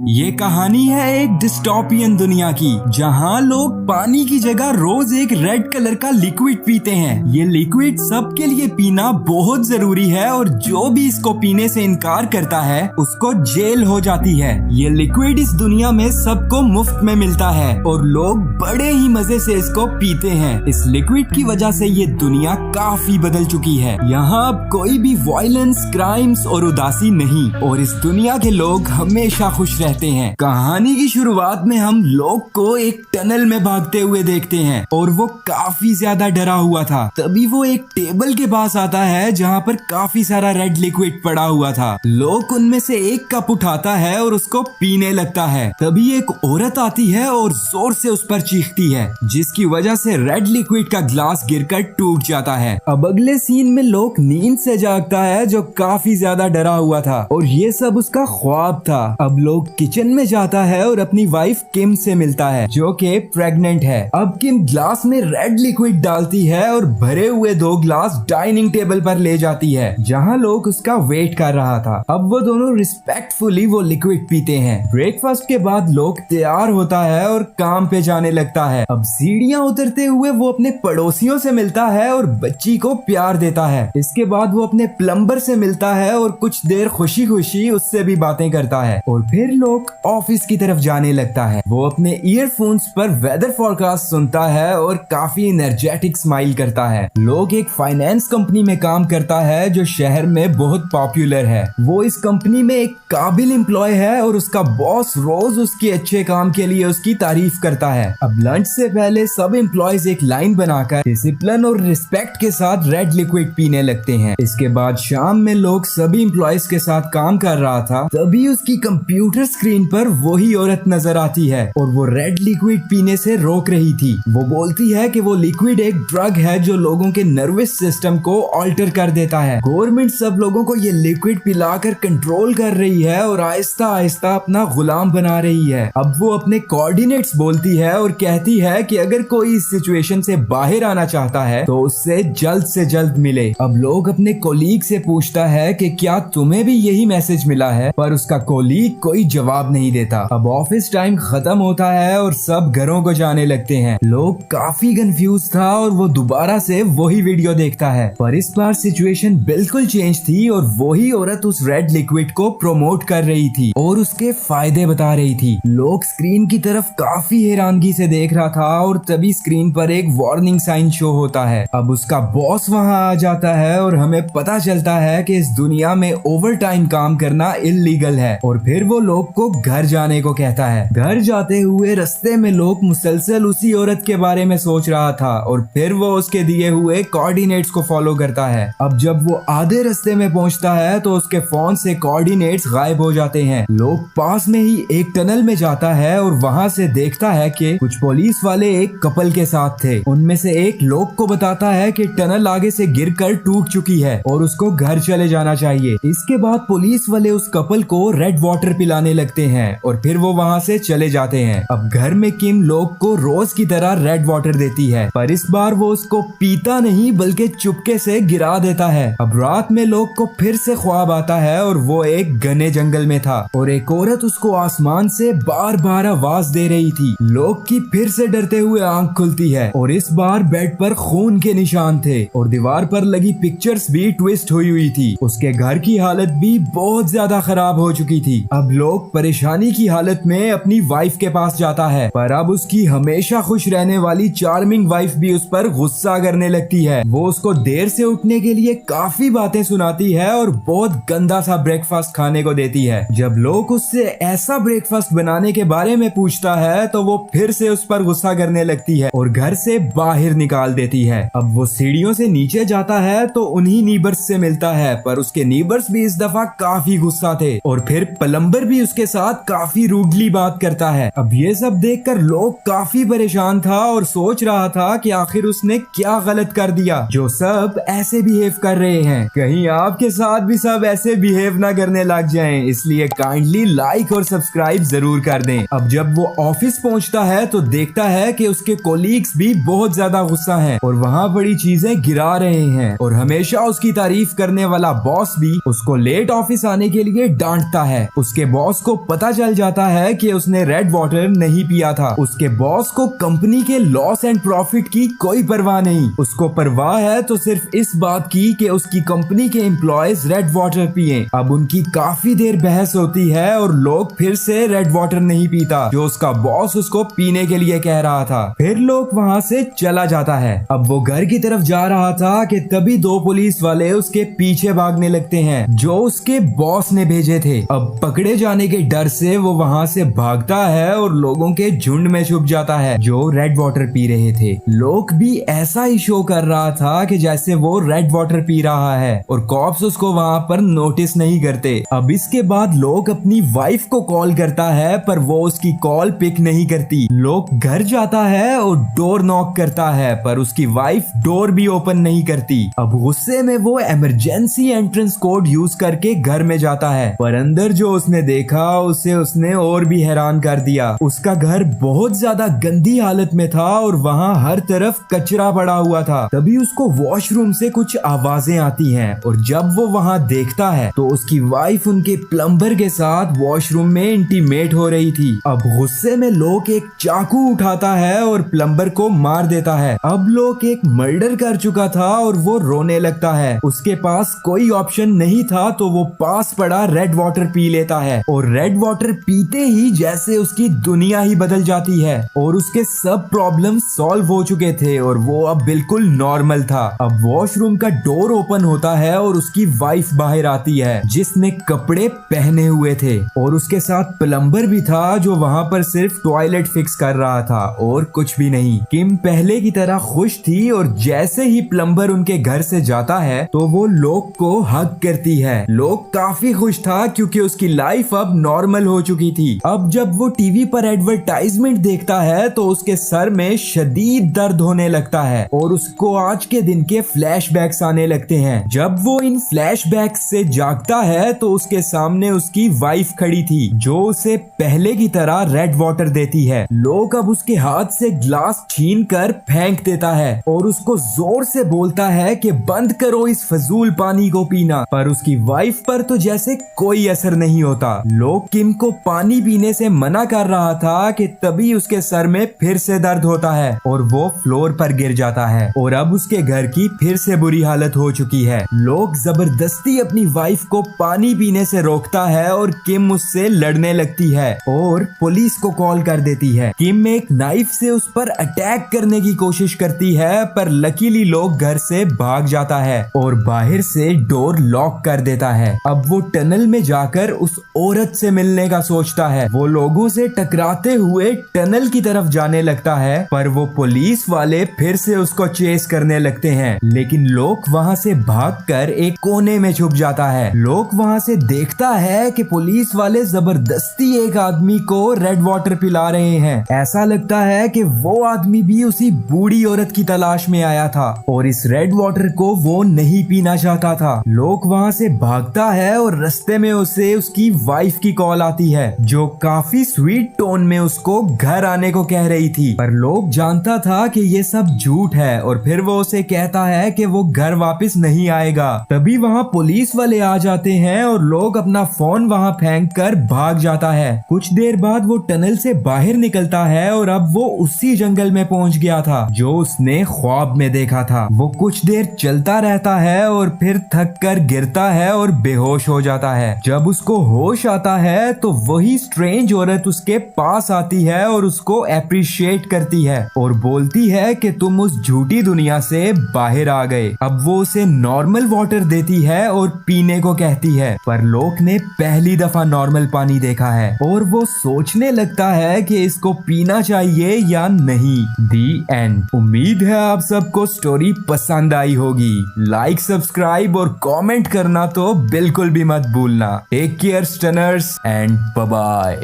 ये कहानी है एक डिस्टोपियन दुनिया की, जहाँ लोग पानी की जगह रोज एक रेड कलर का लिक्विड पीते हैं। ये लिक्विड सबके लिए पीना बहुत जरूरी है और जो भी इसको पीने से इनकार करता है उसको जेल हो जाती है। ये लिक्विड इस दुनिया में सबको मुफ्त में मिलता है और लोग बड़े ही मजे से इसको पीते हैं। इस लिक्विड की वजह से ये दुनिया काफी बदल चुकी है। यहाँ अब कोई भी वायलेंस, क्राइम्स और उदासी नहीं और इस दुनिया के लोग हमेशा खुश रहते हैं। कहानी की शुरुआत में हम लोग को एक टनल में भागते हुए देखते हैं और वो काफी ज्यादा डरा हुआ था। तभी वो एक टेबल के पास आता है जहाँ पर काफी सारा रेड लिक्विड पड़ा हुआ था। लोग उनमें से एक कप उठाता है और उसको पीने लगता है। तभी एक औरत आती है और जोर से उस पर चीखती है, जिसकी वजह से रेड लिक्विड का ग्लास गिरकर टूट जाता है। अब अगले सीन में लोग नींद से जागता है, जो काफी ज्यादा डरा हुआ था और ये सब उसका ख्वाब था। अब लोग किचन में जाता है और अपनी वाइफ किम से मिलता है, जो कि प्रेग्नेंट है। अब किम ग्लास में रेड लिक्विड डालती है और भरे हुए 2 ग्लास डाइनिंग टेबल पर ले जाती है, जहां लोग उसका वेट कर रहा था। अब वो दोनों रिस्पेक्टफुली वो लिक्विड पीते हैं। ब्रेकफास्ट के बाद लोग तैयार होता है और काम पे जाने लगता है। अब सीढ़ियां उतरते हुए वो अपने पड़ोसियों से मिलता है और बच्ची को प्यार देता है। इसके बाद वो अपने प्लम्बर से मिलता है और कुछ देर खुशी खुशी उससे भी बातें करता है और फिर लोग ऑफिस की तरफ जाने लगता है। वो अपने ईयरफोन्स पर वेदर फोरकास्ट सुनता है और काफी एनर्जेटिक स्माइल करता है। लोग एक फाइनेंस कंपनी में काम करता है जो शहर में बहुत पॉपुलर है। वो इस कंपनी में एक काबिल एम्प्लॉय है और उसका बॉस रोज उसके अच्छे काम के लिए उसकी तारीफ करता है। अब लंच से पहले सब एम्प्लॉयज एक लाइन बनाकर डिसिप्लिन और रिस्पेक्ट के साथ रेड लिक्विड पीने लगते हैं। इसके बाद शाम में लोग सभी एम्प्लॉयज के साथ काम कर रहा था, तभी उसकी कंप्यूटर स्क्रीन पर वही औरत नजर आती है और वो रेड लिक्विड पीने से रोक रही थी। वो बोलती है कि वो लिक्विड एक ड्रग है जो लोगों के नर्वस सिस्टम को ऑल्टर कर देता है। गवर्नमेंट सब लोगों को ये लिक्विड पिलाकर कंट्रोल कर रही है और आहिस्ता आहिस्ता अपना गुलाम बना रही है। अब वो अपने कोऑर्डिनेट्स बोलती है और कहती है कि अगर कोई इस सिचुएशन से बाहर आना चाहता है तो उससे जल्द से जल्द मिले। अब लोग अपने कोलीग से पूछता है कि क्या तुम्हें भी यही मैसेज मिला है, पर उसका कोलीग कोई जवाब नहीं देता। अब ऑफिस टाइम खत्म होता है और सब घरों को जाने लगते हैं। लोग काफी कंफ्यूज था और वो दोबारा से वही वीडियो देखता है, पर इस बार सिचुएशन बिल्कुल चेंज थी और वही औरत उस रेड लिक्विड को प्रमोट कर रही थी और उसके फायदे बता रही थी। लोग स्क्रीन की तरफ काफी हैरानगी से देख रहा था और तभी स्क्रीन पर एक वार्निंग साइन शो होता है। अब उसका बॉस वहाँ आ जाता है और हमें पता चलता है कि इस दुनिया में ओवर टाइम काम करना इल्लीगल है और फिर वो लोग को घर जाने को कहता है। घर जाते हुए रास्ते में लोग मुसलसल उसी औरत के बारे में सोच रहा था और फिर वो उसके दिए हुए कोऑर्डिनेट्स को फॉलो करता है। अब जब वो आधे रास्ते में पहुंचता है तो उसके फोन से कोऑर्डिनेट्स गायब हो जाते हैं। लोग पास में ही एक टनल में जाता है और वहाँ से देखता है कि कुछ पुलिस वाले एक कपल के साथ थे। उनमें से एक लोग को बताता है कि टनल आगे से गिरकर टूट चुकी है और उसको घर चले जाना चाहिए। इसके बाद पुलिस वाले उस कपल को रेड वाटर पिलाने लगते हैं और फिर वो वहाँ से चले जाते हैं। अब घर में किम लोग को रोज की तरह रेड वाटर देती है, पर इस बार वो उसको पीता नहीं बल्कि चुपके से गिरा देता है। अब रात में लोग को फिर से ख्वाब आता है और वो एक घने जंगल में था और एक औरत उसको आसमान से बार बार आवाज दे रही थी। लोग की फिर से डरते हुए आंख खुलती है और इस बार बेड पर खून के निशान थे और दीवार पर लगी पिक्चर्स भी ट्विस्ट हुई थी। उसके घर की हालत भी बहुत ज्यादा खराब हो चुकी थी। अब लोग परेशानी की हालत में अपनी वाइफ के पास जाता है, पर अब उसकी हमेशा खुश रहने वाली चार्मिंग वाइफ भी उस पर गुस्सा करने लगती है। वो उसको देर से उठने के लिए काफी बातें सुनाती है और बहुत गंदा सा ब्रेकफास्ट खाने को देती है। जब लोग उससे ऐसा ब्रेकफास्ट बनाने के बारे में पूछता है तो वो फिर से उस पर गुस्सा करने लगती है और घर से बाहर निकाल देती है। अब वो सीढ़ियों से नीचे जाता है तो उन्हीं नीबर्स से मिलता है, पर उसके नीबर्स भी इस दफा काफी गुस्सा थे और फिर प्लम्बर भी उसके साथ काफी रूडली बात करता है। अब ये सब देखकर लोग काफी परेशान था और सोच रहा था कि आखिर उसने क्या गलत कर दिया जो सब ऐसे बिहेव कर रहे हैं। कहीं आपके साथ भी सब ऐसे बिहेव ना करने लग जाएं, इसलिए काइंडली लाइक और सब्सक्राइब जरूर कर दें। अब जब वो ऑफिस पहुंचता है तो देखता है कि उसके कोलीग्स भी बहुत ज्यादा गुस्सा हैं और वहाँ बड़ी चीजें गिरा रहे हैं और हमेशा उसकी तारीफ करने वाला बॉस भी उसको लेट ऑफिस आने के लिए डांटता है। उसके बॉस को को पता चल जाता है कि उसने रेड वाटर नहीं पिया था। उसके बॉस को कंपनी के लॉस एंड प्रॉफिट की कोई परवाह नहीं, उसको परवाह है तो सिर्फ इस बात की कि उसकी कंपनी के एम्प्लॉयज रेड वाटर पिए। अब उनकी काफी देर बहस होती है और लोग फिर से रेड वाटर नहीं पीता जो उसका बॉस उसको पीने के लिए कह रहा था। फिर लोग वहाँ से चला जाता है। अब वो घर की तरफ जा रहा था कि तभी दो पुलिस वाले उसके पीछे भागने लगते हैं जो उसके बॉस ने भेजे थे। अब पकड़े जाने के डर से वो वहाँ से भागता है और लोगों के झुंड में छुप जाता है जो रेड वाटर पी रहे थे। लोग भी ऐसा ही शो कर रहा था कि जैसे वो रेड वाटर पी रहा है और कॉप्स उसको वहाँ पर नोटिस नहीं करते। अब इसके बाद लोग अपनी वाइफ को कॉल करता है पर वो उसकी कॉल पिक नहीं करती। लोग घर जाता है और डोर नॉक करता है पर उसकी वाइफ डोर भी ओपन नहीं करती। अब गुस्से में वो इमरजेंसी एंट्रेंस कोड यूज करके घर में जाता है पर अंदर जो उसने देखा उसे उसने और भी हैरान कर दिया। उसका घर बहुत ज्यादा गंदी हालत में था और वहाँ हर तरफ कचरा पड़ा हुआ था। तभी उसको वॉशरूम से कुछ आवाजें आती हैं और जब वो वहाँ देखता है तो उसकी वाइफ उनके प्लम्बर के साथ वॉशरूम में इंटीमेट हो रही थी। अब गुस्से में लोग एक चाकू उठाता है और प्लम्बर को मार देता है। अब लोग एक मर्डर कर चुका था और वो रोने लगता है। उसके पास कोई ऑप्शन नहीं था तो वो पास पड़ा रेड वाटर पी लेता है और रेड वाटर पीते ही जैसे उसकी दुनिया ही बदल जाती है और उसके सब प्रॉब्लम सॉल्व हो चुके थे और वो अब बिल्कुल नॉर्मल था। अब वॉशरूम का डोर ओपन होता है और उसकी वाइफ बाहर आती है जिसने कपड़े पहने हुए थे और उसके साथ प्लम्बर भी था जो वहाँ पर सिर्फ टॉयलेट फिक्स कर रहा था और कुछ भी नहीं। किम पहले की तरह खुश थी और जैसे ही प्लम्बर उनके घर से जाता है तो वो लोग को हग करती है। लोग काफी खुश था क्योंकि उसकी लाइफ अब नॉर्मल हो चुकी थी। अब जब वो टीवी पर एडवर्टाइजमेंट देखता है तो उसके सर में शदीद दर्द होने लगता है और उसको आज के दिन के फ्लैशबैक्स आने लगते हैं। जब वो इन फ्लैशबैक्स से जागता है तो उसके सामने उसकी वाइफ खड़ी थी जो उसे पहले की तरह रेड वाटर देती है। लोग अब उसके हाथ से ग्लास छीन कर फेंक देता है और उसको जोर से बोलता है कि बंद करो इस फजूल पानी को पीना, पर उसकी वाइफ पर तो जैसे कोई असर नहीं होता। लोग किम को पानी पीने से मना कर रहा था कि तभी उसके सर में फिर से दर्द होता है और वो फ्लोर पर गिर जाता है और अब उसके घर की फिर से बुरी हालत हो चुकी है। लोग जबरदस्ती अपनी वाइफ को पानी पीने से रोकता है और किम उससे लड़ने लगती है और पुलिस को कॉल कर देती है। किम एक नाइफ से उस पर अटैक करने की कोशिश करती है पर लकीली लोग घर से भाग जाता है और बाहर से डोर लॉक कर देता है। अब वो टनल में जाकर उस औरत से मिलने का सोचता है। वो लोगों से टकराते हुए टनल की तरफ जाने लगता है पर वो पुलिस वाले फिर से उसको चेस करने लगते हैं लेकिन लोग वहाँ से भागकर एक कोने में छुप जाता है। लोग वहाँ से देखता है कि पुलिस वाले जबरदस्ती एक आदमी को रेड वाटर पिला रहे हैं। ऐसा लगता है कि वो आदमी भी उसी बूढ़ी औरत की तलाश में आया था और इस रेड वाटर को वो नहीं पीना चाहता था। लोग वहाँ से भागता है और रास्ते में उसे उसकी वाइफ की कॉल आती है जो काफी स्वीट टोन में उसको घर आने को कह रही थी पर लोग जानता था कि ये सब झूठ है और फिर वो उसे कहता है कि वो घर वापस नहीं आएगा। तभी वहाँ पुलिस वाले आ जाते हैं और लोग अपना फोन वहाँ फेंक कर भाग जाता है। कुछ देर बाद वो टनल से बाहर निकलता है और अब वो उसी जंगल में पहुंच गया था जो उसने ख्वाब में देखा था। वो कुछ देर चलता रहता है और फिर थक कर गिरता है और बेहोश हो जाता है। जब उसको होश आता है तो वही स्ट्रेंज औरत उसके पास आती है और उसको अप्रिशिएट करती है और बोलती है कि तुम उस झूठी दुनिया से बाहर आ गए। अब वो उसे नॉर्मल वाटर देती है और पीने को कहती है पर लोक ने पहली दफा नॉर्मल पानी देखा है और वो सोचने लगता है कि इसको पीना चाहिए या नहीं। दी एंड। उम्मीद है आप सबको स्टोरी पसंद आई होगी। लाइक, सब्सक्राइब और कमेंट करना तो बिल्कुल भी मत भूलना। Take care stunners and bye bye.